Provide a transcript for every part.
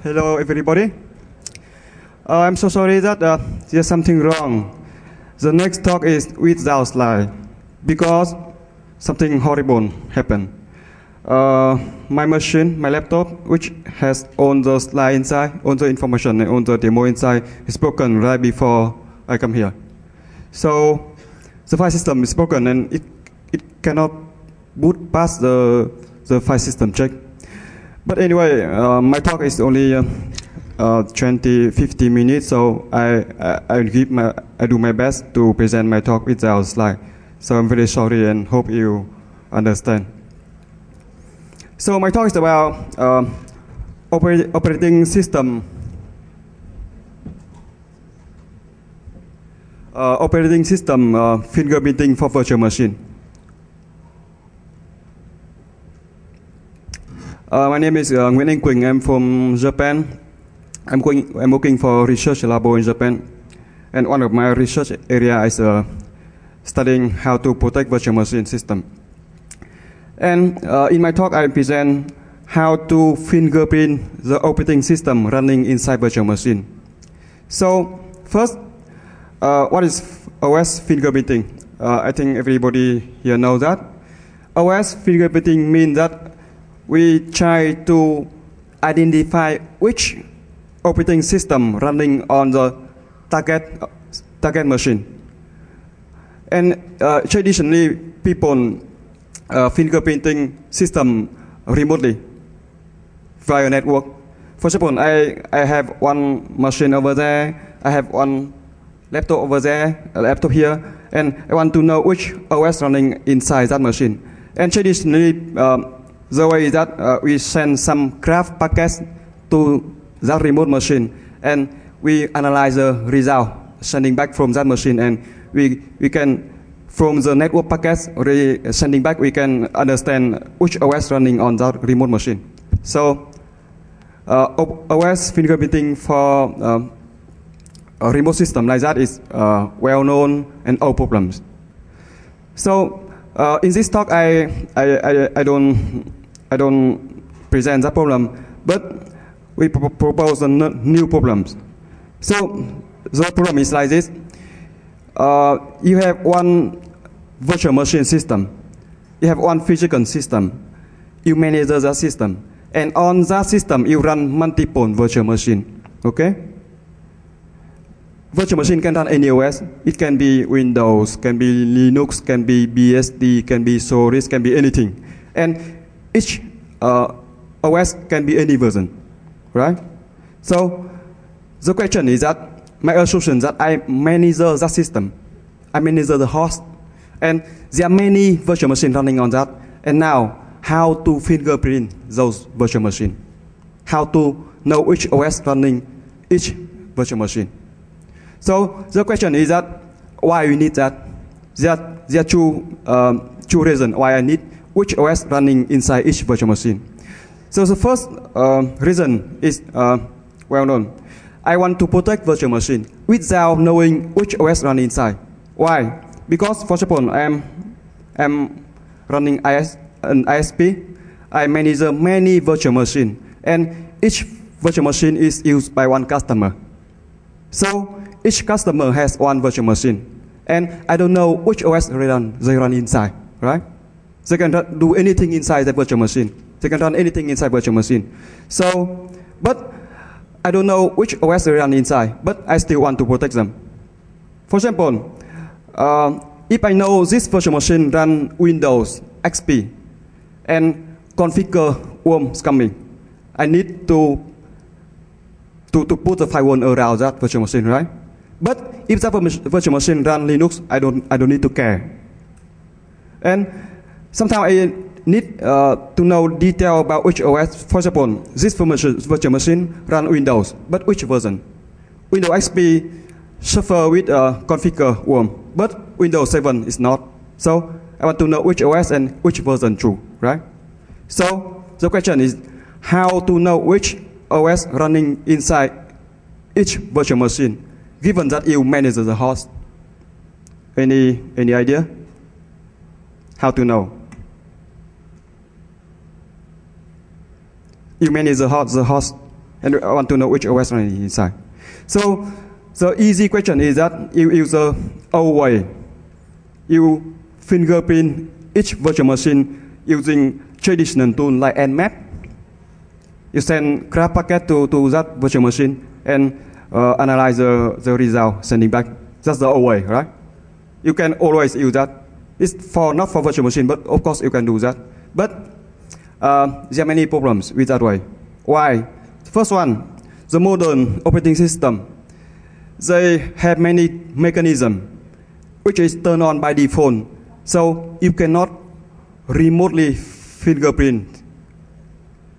Hello, everybody. I'm so sorry that there's something wrong. The next talk is without slide because something horrible happened. My machine, my laptop, which has all the slide inside, all the information and all the demo inside, is broken right before I come here. So the file system is broken and it cannot boot past the file system check. But anyway, my talk is only 50 minutes, so I do my best to present my talk without slide. So I'm very sorry and hope you understand. So my talk is about operating system. Fingerprinting for virtual machine. My name is Nguyễn Anh Quỳnh. I'm from Japan. I'm working for research lab in Japan, and one of my research area is studying how to protect virtual machine system. And in my talk, I present how to fingerprint the operating system running inside virtual machine. So first, what is OS fingerprinting? I think everybody here knows that. OS fingerprinting means that we try to identify which operating system running on the target machine. And traditionally, people fingerprinting system remotely via network. For example, I have one machine over there, I have one laptop over there, a laptop here, and I want to know which OS running inside that machine. And traditionally, the way is that we send some craft packets to that remote machine, and we analyze the result sending back from that machine, and we can, from the network packets sending back, we can understand which OS running on that remote machine. So OS fingerprinting for a remote system like that is well known and old problems. So in this talk, I don't present that problem, but we propose new problems. So the problem is like this. You have one virtual machine system. You have one physical system. You manage that system. And on that system, you run multiple virtual machines. Okay? Virtual machine can run any OS. It can be Windows, can be Linux, can be BSD, can be Solaris, can be anything. And each OS can be any version, right? So the question is that my assumption that I manage that system, I manage the host, and there are many virtual machines running on that. And now, how to fingerprint those virtual machines? How to know which OS running each virtual machine? So the question is that why we need that? There are two reasons why I need which OS running inside each virtual machine. So the first reason is well known. I want to protect virtual machine without knowing which OS running inside. Why? Because for example, I'm running an ISP. I manage many virtual machines, and each virtual machine is used by one customer. So each customer has one virtual machine, and I don't know which OS they run inside, right? They can do anything inside the virtual machine. They can run anything inside virtual machine. So, but I don't know which OS they run inside, but I still want to protect them. For example, if I know this virtual machine run Windows XP and configure worm is coming, I need to put a firewall around that virtual machine, right? But if that virtual machine run Linux, I don't need to care. And sometimes I need to know detail about which OS. For example, this virtual machine run Windows, but which version? Windows XP suffer with configure worm, but Windows 7 is not. So I want to know which OS and which version true, right? So the question is how to know which OS running inside each virtual machine, given that you manage the host. Any idea? How to know? You manage the host. and I want to know which OS running inside. So the easy question is that you use the old way. You fingerprint each virtual machine using traditional tool like Nmap. You send graph packet to that virtual machine and analyze the result, sending back. That's the old way, right? You can always use that. It's not for virtual machine, but of course you can do that. But there are many problems with that way. Why? First one, the modern operating system, they have many mechanisms which is turned on by default. So you cannot remotely fingerprint.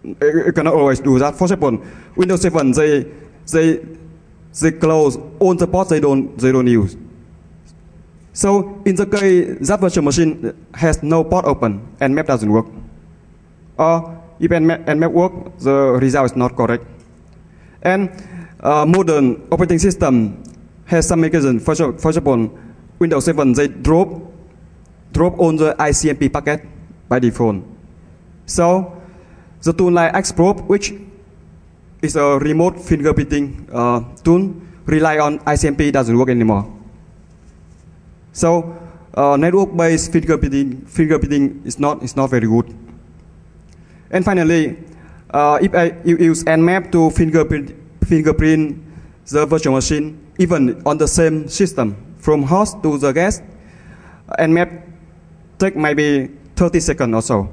You cannot always do that. For example, Windows 7 they close all the ports they don't use. So in the case that virtual machine has no port open and map doesn't work, or if Nmap work, the result is not correct. And modern operating system has some mechanism. For example, Windows 7 they drop on the ICMP packet by default. So the tool like Xprobe, which is a remote fingerprinting tool, rely on ICMP, doesn't work anymore. So network-based fingerprinting is not very good. And finally, if you use Nmap to fingerprint the virtual machine, even on the same system, from host to the guest, Nmap take maybe 30 seconds or so.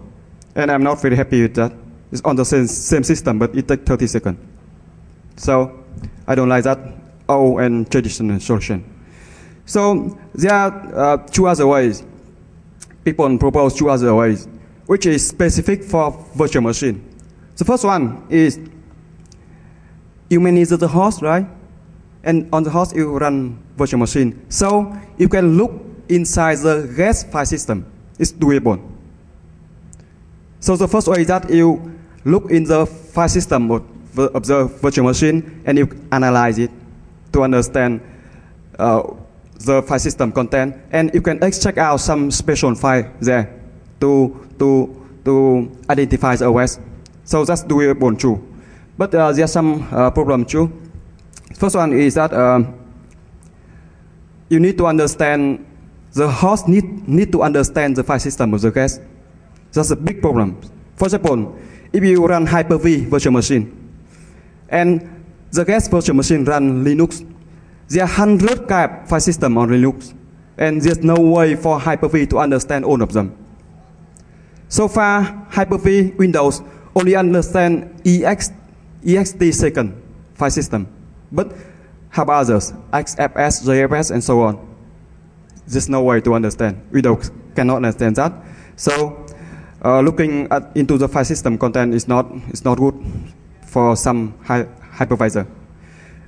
And I'm not very happy with that. It's on the same system, but it takes 30 seconds. So I don't like that old and traditional solution. So there are two other ways. People propose two other ways, which is specific for virtual machine. The first one is you manage the host, right? And on the host you run virtual machine. So you can look inside the guest file system. It's doable. So the first way is that you look in the file system of the virtual machine and you analyze it to understand the file system content, and you can extract out some special file there to identify the OS. So that's doable too. But there's some problem too. First one is that you need to understand, the host need to understand the file system of the guest. That's a big problem. For example, if you run Hyper-V virtual machine and the guest virtual machine run Linux, there are 100 kind of file system on Linux, and there's no way for Hyper-V to understand all of them. So far, Hyper-V Windows only understand ext second file system, but how about others, XFS, JFS, and so on? There's no way to understand. Windows cannot understand that. So looking into the file system content is not good for some hypervisor.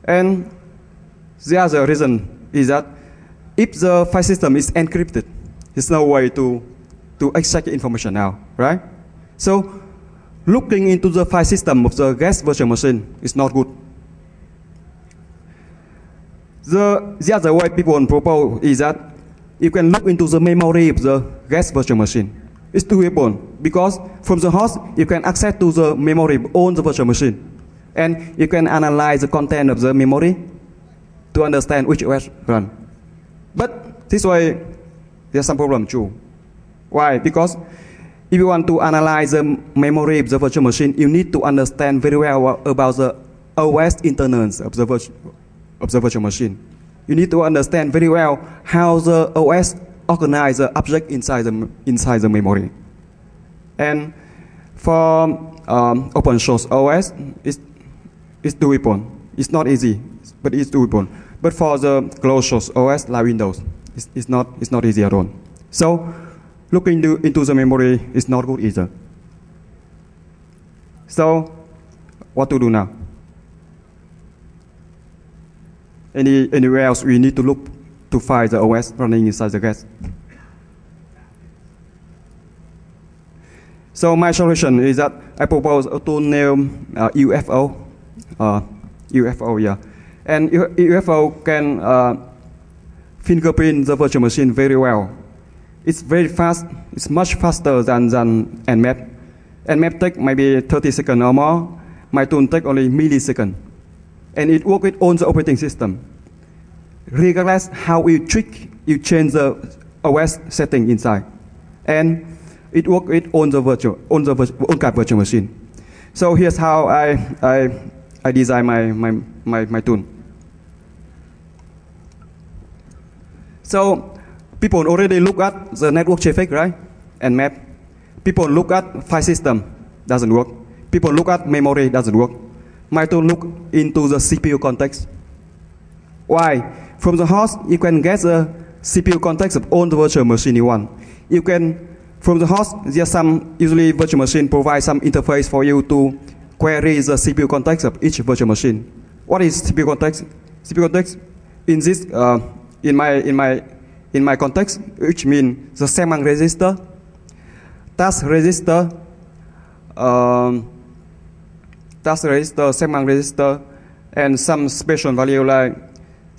And the other reason is that if the file system is encrypted, there's no way to extract information now, right? So looking into the file system of the guest virtual machine is not good. The other way people propose is that you can look into the memory of the guest virtual machine. It's doable because from the host you can access to the memory on the virtual machine, and you can analyze the content of the memory to understand which OS run. But this way there's some problem too. Why? Because if you want to analyze the memory of the virtual machine, you need to understand very well about the OS internals of the virtual machine. You need to understand very well how the OS organize the object inside the memory. And for open source OS, it's doable. It's not easy, but it's doable. But for the closed source OS like Windows, it's not easy at all. So looking into the memory is not good either. So what to do now? Anywhere else we need to look to find the OS running inside the guest. So my solution is that I propose a tool named UFO. UFO, yeah. And UFO can fingerprint the virtual machine very well. It's very fast. It's much faster than Nmap. Nmap takes maybe 30 seconds or more, my tool take only millisecond, and it works with all the operating system. Regardless how you trick, you change the OS setting inside, and it works with on the virtual machine. So here's how I design my tool. So people already look at the network traffic, right, and map. People look at file system, doesn't work. People look at memory, doesn't work. My tool look into the CPU context. Why? From the host, you can get the CPU context of all the virtual machine you want. You can, from the host, there's some, usually virtual machine provide some interface for you to query the CPU context of each virtual machine. What is CPU context? CPU context in this, in my context, which means the segment register, task register, segment register, and some special value like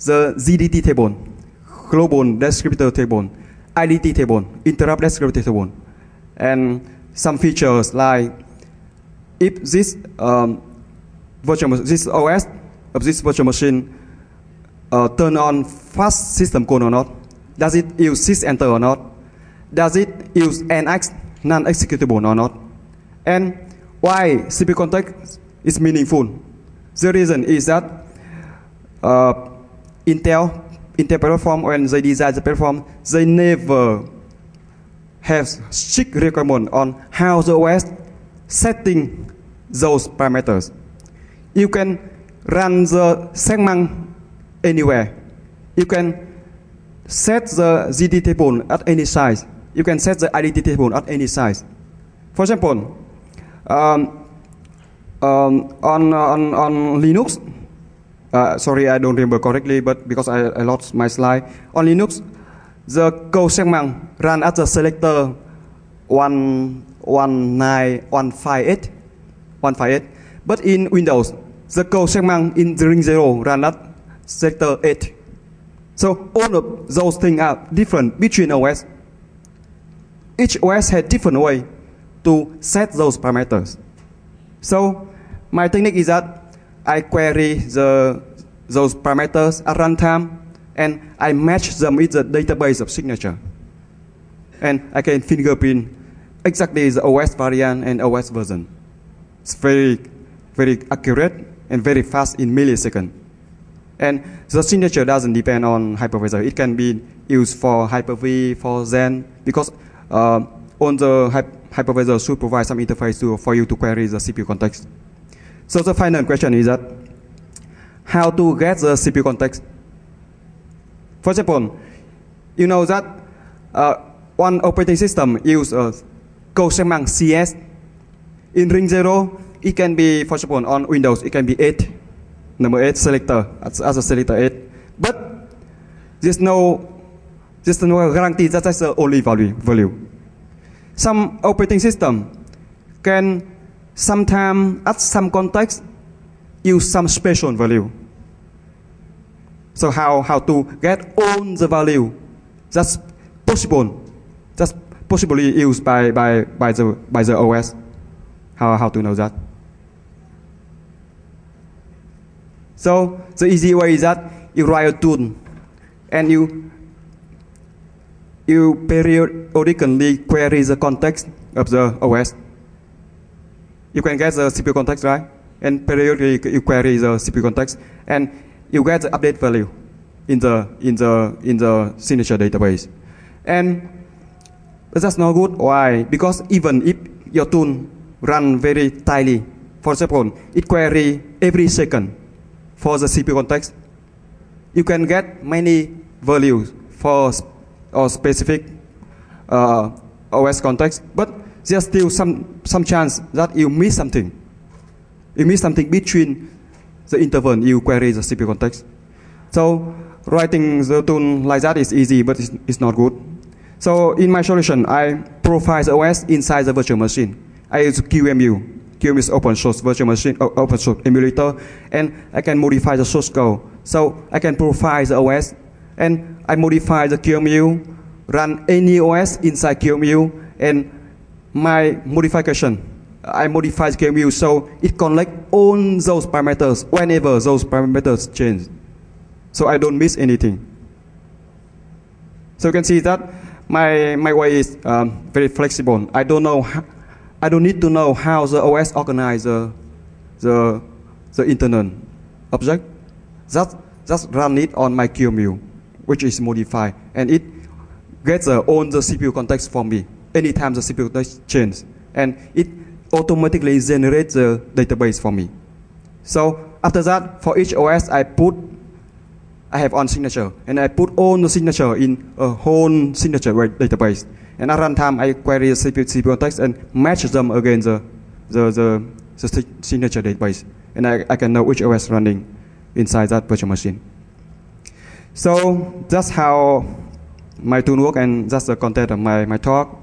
the GDT table, global descriptor table, IDT table, interrupt descriptor table, and some features like if this this OS of this virtual machine turn on fast system call or not, does it use sysenter or not, does it use NX non-executable or not, and why CPU context is meaningful. The reason is that Intel platform, when they design the platform, they never have strict requirement on how the OS setting those parameters. You can run the segment anywhere. You can set the GD table at any size. You can set the IDT table at any size. For example, on Linux, sorry, I don't remember correctly, but because I lost my slide. On Linux, the code segment run at the selector 158. But in Windows, the code segment in the ring 0 run at sector 8. So all of those things are different between OS. Each OS has different way to set those parameters. So my technique is that I query those parameters at runtime, and I match them with the database of signature. And I can fingerprint exactly the OS variant and OS version. It's very, very accurate and very fast in milliseconds. And the signature doesn't depend on hypervisor. It can be used for Hyper-V, for Zen, because on the hypervisor should provide some interface for you to query the CPU context. So the final question is that how to get the CPU context. For example, you know that one operating system uses code segment CS. In ring 0, it can be, for example, on Windows, it can be 8, number 8 selector, as a selector 8. But there's no guarantee that that's the only value. Some operating system can sometimes, at some context, use some special value. So how to get all the value that's possible, that's possibly used by the OS. How to know that? So the easy way is that you write a tool, and you periodically query the context of the OS. You can get the CPU context, right? And periodically you query the CPU context, and you get the update value in the signature database. And that's not good. Why? Because even if your tool run very tightly, for example, it query every second for the CPU context, you can get many values for a specific OS context, but there's still some chance that you miss something. You miss something between the interval you query the CPU context. So writing the tool like that is easy, but it's not good. So in my solution, I profile the OS inside the virtual machine. I use QEMU. QEMU is open source virtual machine, open source emulator, and I can modify the source code. So I can profile the OS, and I modify the QEMU, run any OS inside QEMU, and my modification I modify the QEMU so it collect all those parameters whenever those parameters change. So I don't miss anything. So you can see that my way is very flexible. I don't need to know how the OS organizes the internal object. Just run it on my QEMU, which is modified, and it gets all the CPU context for me anytime the CPU context changes, and it automatically generates the database for me. So after that, for each OS, I have one signature, and I put all the signature in a whole signature database. And at runtime, I query the CPU context and match them against the signature database, and I can know which OS running inside that virtual machine. So that's how my tool works, and that's the content of my talk.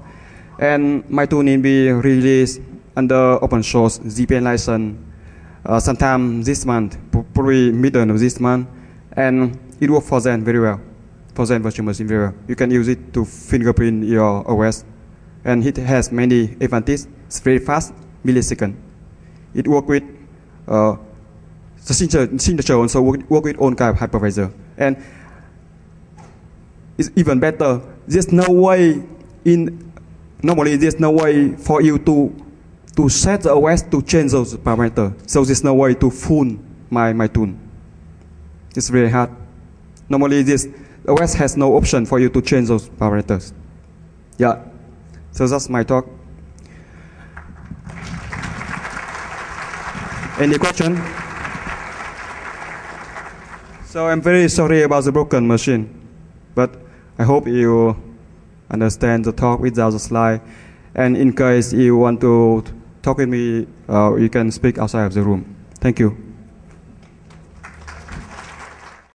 And my tool will be released under open source ZPN license sometime this month, probably middle of this month, and it works for Zen very well, for Zen virtual machine very well. You can use it to fingerprint your OS, and it has many advantages. It's very fast, millisecond. It works with the signature also work with own kind of hypervisor, and it's even better. There's no way normally there's no way for you to set the OS to change those parameters. So there's no way to fool my tool. It's very hard. Normally this OS has no option for you to change those parameters. Yeah. So that's my talk. Any question? So I'm very sorry about the broken machine, but I hope you understand the talk without the slide. And in case you want to talk with me, you can speak outside of the room. Thank you.